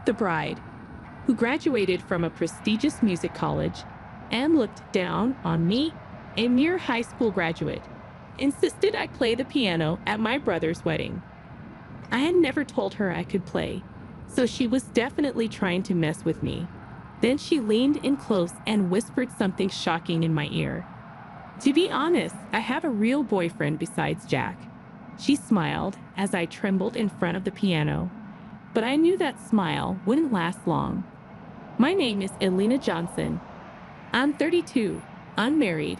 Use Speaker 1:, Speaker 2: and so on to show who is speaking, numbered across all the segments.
Speaker 1: The bride, who graduated from a prestigious music college and looked down on me, a mere high school graduate, insisted I play the piano at my brother's wedding. I had never told her I could play, so she was definitely trying to mess with me. Then she leaned in close and whispered something shocking in my ear. To be honest, I have a real boyfriend besides Jack. She smiled as I trembled in front of the piano, but I knew that smile wouldn't last long. My name is Elena Johnson. I'm 32, unmarried,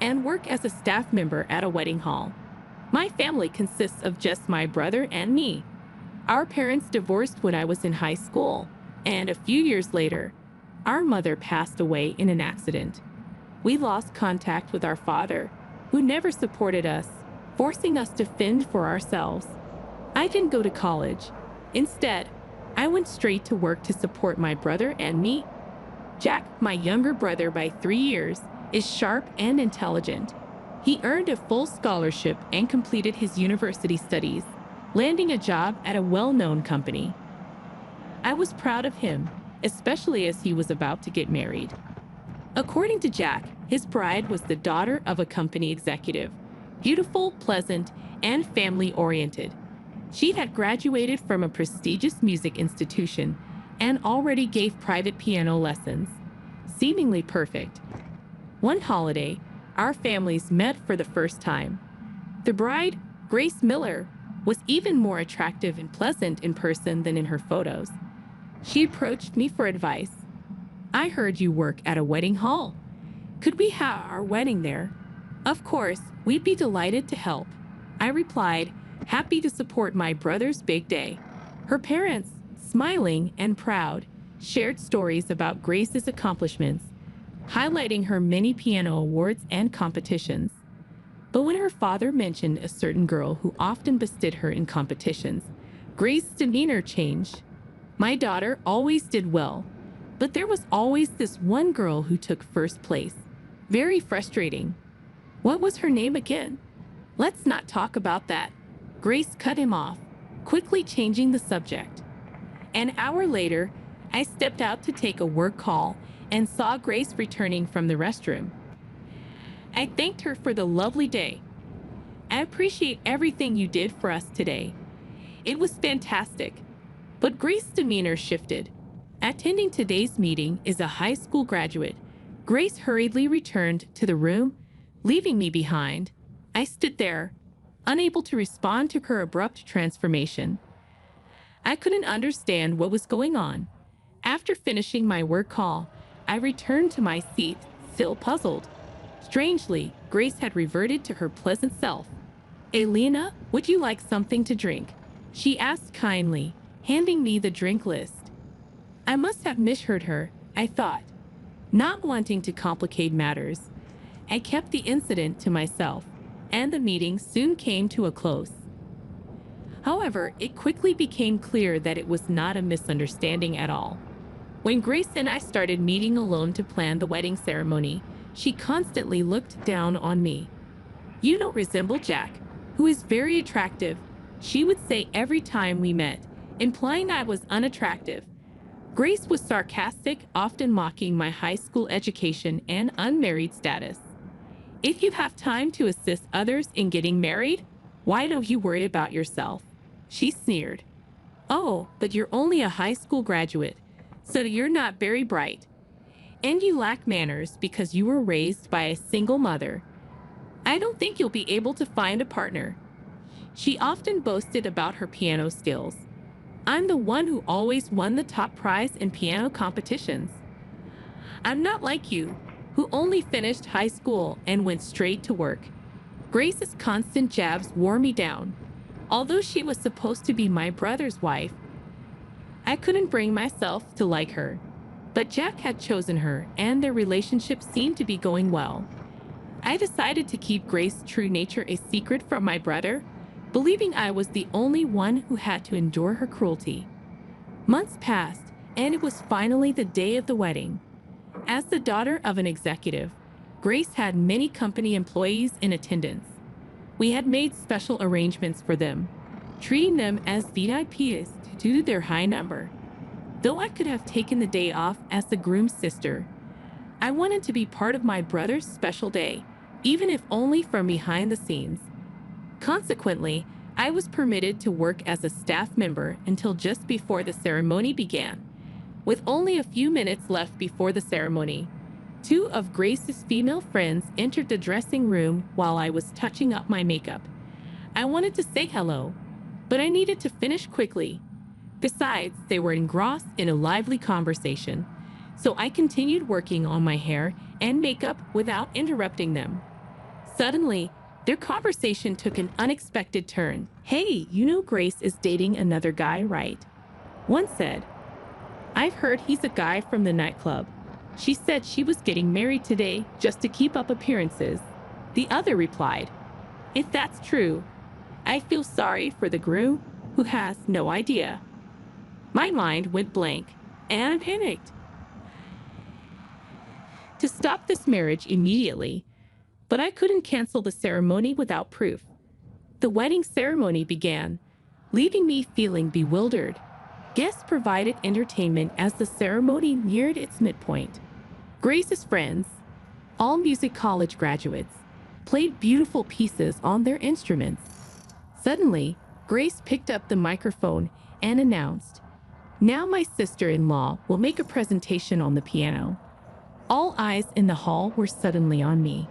Speaker 1: and work as a staff member at a wedding hall. My family consists of just my brother and me. Our parents divorced when I was in high school, and a few years later, our mother passed away in an accident. We lost contact with our father, who never supported us, forcing us to fend for ourselves. I didn't go to college. Instead, I went straight to work to support my brother and me. Jack, my younger brother by 3 years, is sharp and intelligent. He earned a full scholarship and completed his university studies, landing a job at a well-known company. I was proud of him, especially as he was about to get married. According to Jack, his bride was the daughter of a company executive, beautiful, pleasant, and family-oriented. She had graduated from a prestigious music institution and already gave private piano lessons, seemingly perfect. One holiday, our families met for the first time. The bride, Grace Miller, was even more attractive and pleasant in person than in her photos. She approached me for advice. I heard you work at a wedding hall. Could we have our wedding there? Of course, we'd be delighted to help. I replied, happy to support my brother's big day. Her parents, smiling and proud, shared stories about Grace's accomplishments, highlighting her many piano awards and competitions. But when her father mentioned a certain girl who often bested her in competitions, Grace's demeanor changed. My daughter always did well, but there was always this one girl who took first place. Very frustrating. What was her name again? Let's not talk about that. Grace cut him off, quickly changing the subject. An hour later, I stepped out to take a work call and saw Grace returning from the restroom. I thanked her for the lovely day. I appreciate everything you did for us today. It was fantastic. But Grace's demeanor shifted. Attending today's meeting is a high school graduate. Grace hurriedly returned to the room, leaving me behind. I stood there, unable to respond to her abrupt transformation. I couldn't understand what was going on. After finishing my work call, I returned to my seat, still puzzled. Strangely, Grace had reverted to her pleasant self. Elena, would you like something to drink? She asked kindly, handing me the drink list. I must have misheard her, I thought. Not wanting to complicate matters, I kept the incident to myself, and the meeting soon came to a close. However, it quickly became clear that it was not a misunderstanding at all. When Grace and I started meeting alone to plan the wedding ceremony, she constantly looked down on me. You don't resemble Jack, who is very attractive, she would say every time we met, implying I was unattractive. Grace was sarcastic, often mocking my high school education and unmarried status. If you have time to assist others in getting married, why don't you worry about yourself? She sneered. Oh, but you're only a high school graduate, so you're not very bright. And you lack manners because you were raised by a single mother. I don't think you'll be able to find a partner. She often boasted about her piano skills. I'm the one who always won the top prize in piano competitions. I'm not like you, who only finished high school and went straight to work. Grace's constant jabs wore me down. Although she was supposed to be my brother's wife, I couldn't bring myself to like her. But Jack had chosen her, and their relationship seemed to be going well. I decided to keep Grace's true nature a secret from my brother, believing I was the only one who had to endure her cruelty. Months passed, and it was finally the day of the wedding. As the daughter of an executive, Grace had many company employees in attendance. We had made special arrangements for them, treating them as VIPs due to their high number. Though I could have taken the day off as the groom's sister, I wanted to be part of my brother's special day, even if only from behind the scenes. Consequently, I was permitted to work as a staff member until just before the ceremony began. With only a few minutes left before the ceremony, two of Grace's female friends entered the dressing room while I was touching up my makeup. I wanted to say hello, but I needed to finish quickly. Besides, they were engrossed in a lively conversation, so I continued working on my hair and makeup without interrupting them. Suddenly, their conversation took an unexpected turn. "Hey, you know Grace is dating another guy, right?" One said. "I've heard he's a guy from the nightclub. She said she was getting married today just to keep up appearances." The other replied, "If that's true, I feel sorry for the groom who has no idea." My mind went blank, and I panicked to stop this marriage immediately, but I couldn't cancel the ceremony without proof. The wedding ceremony began, leaving me feeling bewildered. Guests provided entertainment as the ceremony neared its midpoint. Grace's friends, all music college graduates, played beautiful pieces on their instruments. Suddenly, Grace picked up the microphone and announced, "Now my sister-in-law will make a presentation on the piano." All eyes in the hall were suddenly on me.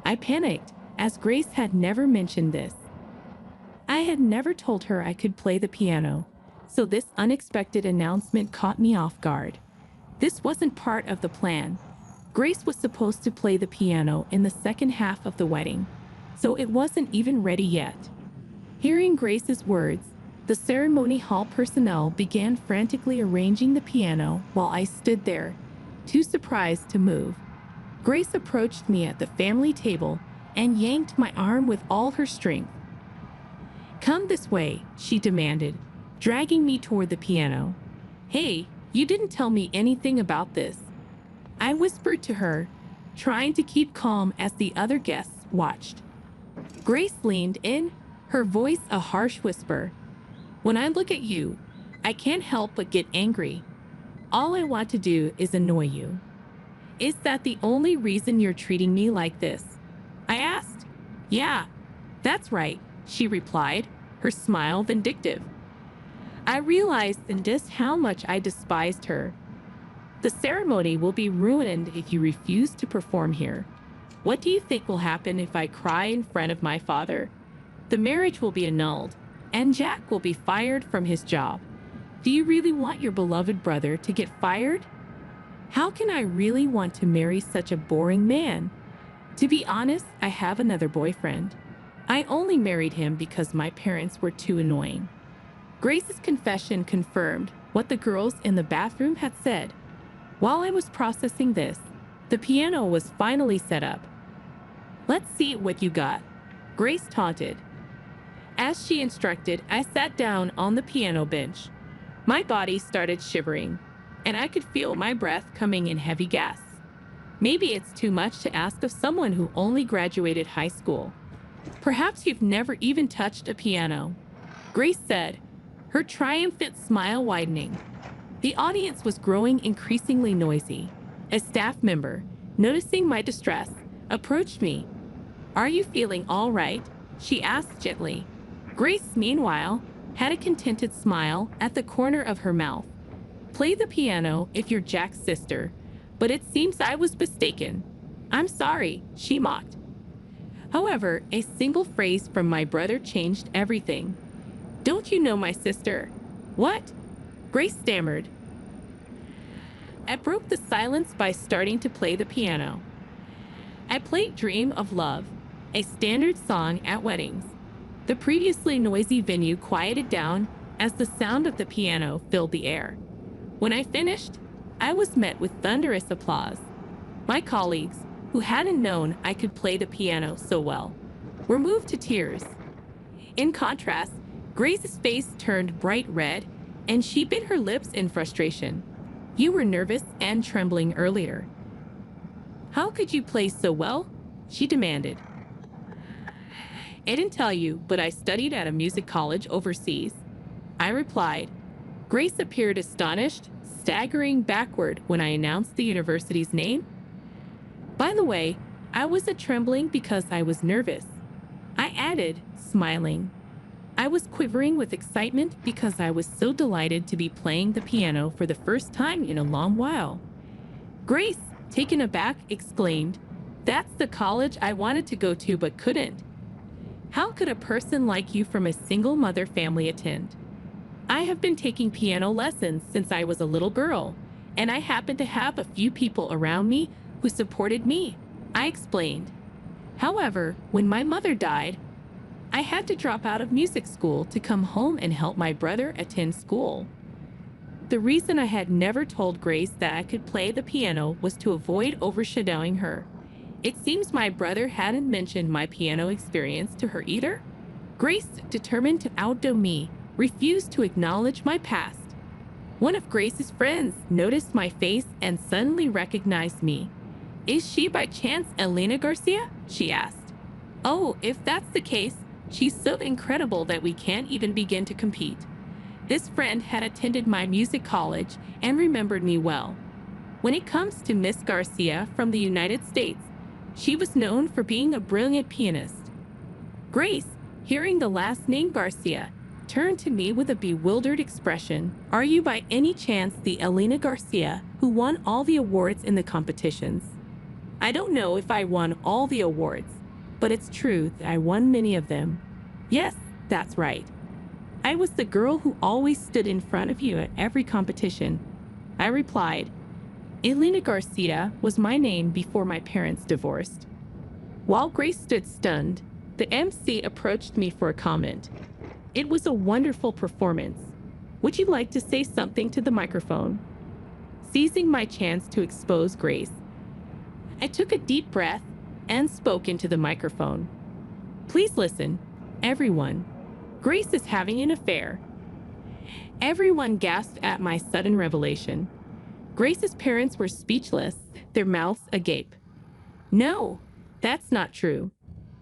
Speaker 1: I panicked, as Grace had never mentioned this. I had never told her I could play the piano, so this unexpected announcement caught me off guard. This wasn't part of the plan. Grace was supposed to play the piano in the second half of the wedding, so it wasn't even ready yet. Hearing Grace's words, the ceremony hall personnel began frantically arranging the piano while I stood there, too surprised to move. Grace approached me at the family table and yanked my arm with all her strength. "Come this way," she demanded, dragging me toward the piano. "Hey, you didn't tell me anything about this," I whispered to her, trying to keep calm as the other guests watched. Grace leaned in, her voice a harsh whisper. "When I look at you, I can't help but get angry. All I want to do is annoy you." "Is that the only reason you're treating me like this?" I asked. "Yeah, that's right," she replied, her smile vindictive. I realized in just how much I despised her. "The ceremony will be ruined if you refuse to perform here. What do you think will happen if I cry in front of my father? The marriage will be annulled, and Jack will be fired from his job. Do you really want your beloved brother to get fired? How can I really want to marry such a boring man? To be honest, I have another boyfriend. I only married him because my parents were too annoying." Grace's confession confirmed what the girls in the bathroom had said. While I was processing this, the piano was finally set up. "Let's see what you got," Grace taunted. As she instructed, I sat down on the piano bench. My body started shivering, and I could feel my breath coming in heavy gasps. Maybe it's too much to ask of someone who only graduated high school. "Perhaps you've never even touched a piano," Grace said, her triumphant smile widening. The audience was growing increasingly noisy. A staff member, noticing my distress, approached me. "Are you feeling all right?" she asked gently. Grace, meanwhile, had a contented smile at the corner of her mouth. "Play the piano if you're Jack's sister, but it seems I was mistaken." "I'm sorry," she mocked. However, a single phrase from my brother changed everything. "Don't you know my sister?" "What?" Grace stammered. I broke the silence by starting to play the piano. I played "Dream of Love," a standard song at weddings. The previously noisy venue quieted down as the sound of the piano filled the air. When I finished, I was met with thunderous applause. My colleagues, who hadn't known I could play the piano so well, were moved to tears. In contrast, Grace's face turned bright red, and she bit her lips in frustration. "You were nervous and trembling earlier. How could you play so well?" she demanded. "I didn't tell you, but I studied at a music college overseas," I replied. Grace appeared astonished, staggering backward when I announced the university's name. By the way, I wasn't trembling because I was nervous. I added, smiling. I was quivering with excitement because I was so delighted to be playing the piano for the first time in a long while. Grace, taken aback, exclaimed, "That's the college I wanted to go to but couldn't. How could a person like you from a single mother family attend?" "I have been taking piano lessons since I was a little girl, and I happen to have a few people around me who supported me," I explained. "However, when my mother died, I had to drop out of music school to come home and help my brother attend school." The reason I had never told Grace that I could play the piano was to avoid overshadowing her. It seems my brother hadn't mentioned my piano experience to her either. Grace, determined to outdo me, refused to acknowledge my past. One of Grace's friends noticed my face and suddenly recognized me. "Is she by chance Elena Garcia?" she asked. "Oh, if that's the case, she's so incredible that we can't even begin to compete." This friend had attended my music college and remembered me well. When it comes to Miss Garcia from the United States, she was known for being a brilliant pianist. Grace, hearing the last name Garcia, turned to me with a bewildered expression. "Are you by any chance the Elena Garcia who won all the awards in the competitions?" "I don't know if I won all the awards, but it's true that I won many of them." "Yes, that's right. I was the girl who always stood in front of you at every competition," I replied. Elena Garcia was my name before my parents divorced. While Grace stood stunned, the MC approached me for a comment. "It was a wonderful performance. Would you like to say something to the microphone?" Seizing my chance to expose Grace, I took a deep breath and spoke into the microphone. "Please listen, everyone. Grace is having an affair." Everyone gasped at my sudden revelation. Grace's parents were speechless, their mouths agape. "No, that's not true.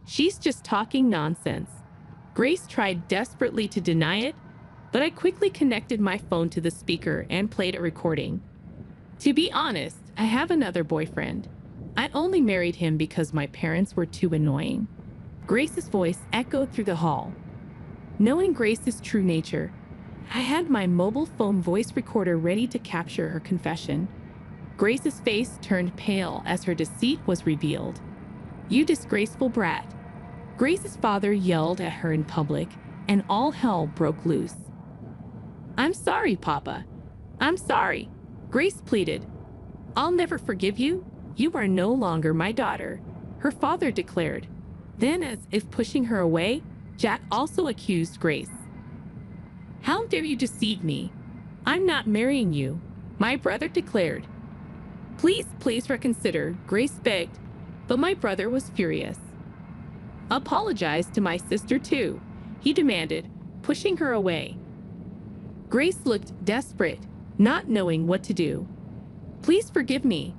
Speaker 1: She's just talking nonsense." Grace tried desperately to deny it, but I quickly connected my phone to the speaker and played a recording. "To be honest, I have another boyfriend. I only married him because my parents were too annoying." Grace's voice echoed through the hall. Knowing Grace's true nature, I had my mobile phone voice recorder ready to capture her confession. Grace's face turned pale as her deceit was revealed. "You disgraceful brat." Grace's father yelled at her in public, and all hell broke loose. "I'm sorry, Papa. I'm sorry," Grace pleaded. "I'll never forgive you. You are no longer my daughter," her father declared. Then, as if pushing her away, Jack also accused Grace. "How dare you deceive me? I'm not marrying you," my brother declared. Please reconsider," Grace begged, but my brother was furious. "Apologize to my sister too," he demanded, pushing her away. Grace looked desperate, not knowing what to do. "Please forgive me.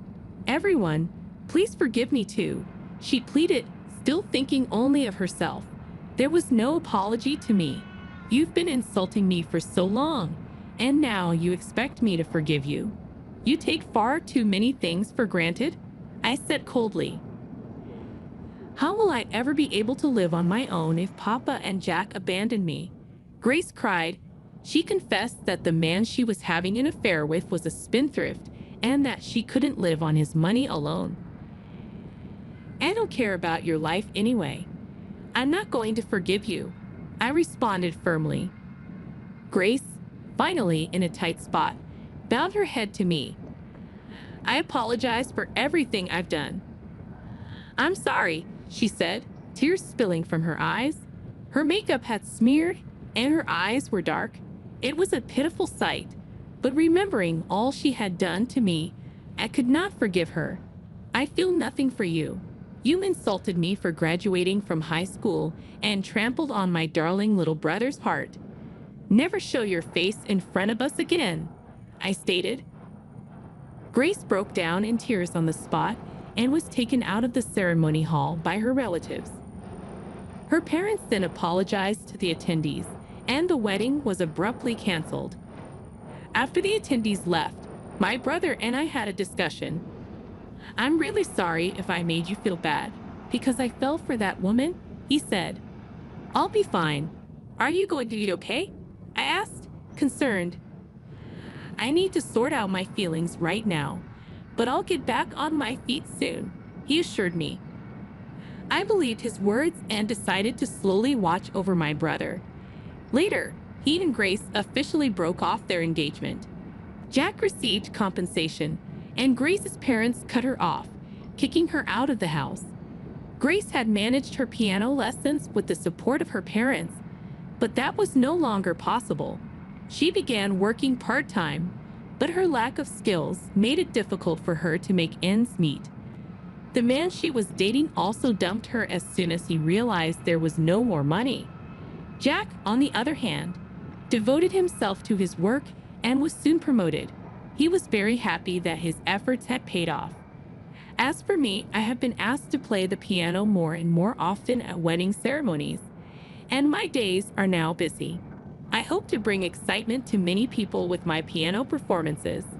Speaker 1: Everyone, please forgive me too," she pleaded, still thinking only of herself. "There was no apology to me. You've been insulting me for so long, and now you expect me to forgive you. You take far too many things for granted," I said coldly. "How will I ever be able to live on my own if Papa and Jack abandon me?" Grace cried. She confessed that the man she was having an affair with was a spendthrift and that she couldn't live on his money alone. "I don't care about your life anyway. I'm not going to forgive you," I responded firmly. Grace, finally in a tight spot, bowed her head to me. "I apologize for everything I've done." "I'm sorry," she said, tears spilling from her eyes. Her makeup had smeared and her eyes were dark. It was a pitiful sight, but remembering all she had done to me, I could not forgive her. "I feel nothing for you. You insulted me for graduating from high school and trampled on my darling little brother's heart. Never show your face in front of us again," I stated. Grace broke down in tears on the spot and was taken out of the ceremony hall by her relatives. Her parents then apologized to the attendees, and the wedding was abruptly canceled. After the attendees left, my brother and I had a discussion. "I'm really sorry if I made you feel bad because I fell for that woman," he said. "I'll be fine. Are you going to be okay?" I asked, concerned. "I need to sort out my feelings right now, but I'll get back on my feet soon," he assured me. I believed his words and decided to slowly watch over my brother. Later, he and Grace officially broke off their engagement. Jack received compensation, and Grace's parents cut her off, kicking her out of the house. Grace had managed her piano lessons with the support of her parents, but that was no longer possible. She began working part-time, but her lack of skills made it difficult for her to make ends meet. The man she was dating also dumped her as soon as he realized there was no more money. Jack, on the other hand, devoted himself to his work and was soon promoted. He was very happy that his efforts had paid off. As for me, I have been asked to play the piano more and more often at wedding ceremonies, and my days are now busy. I hope to bring excitement to many people with my piano performances.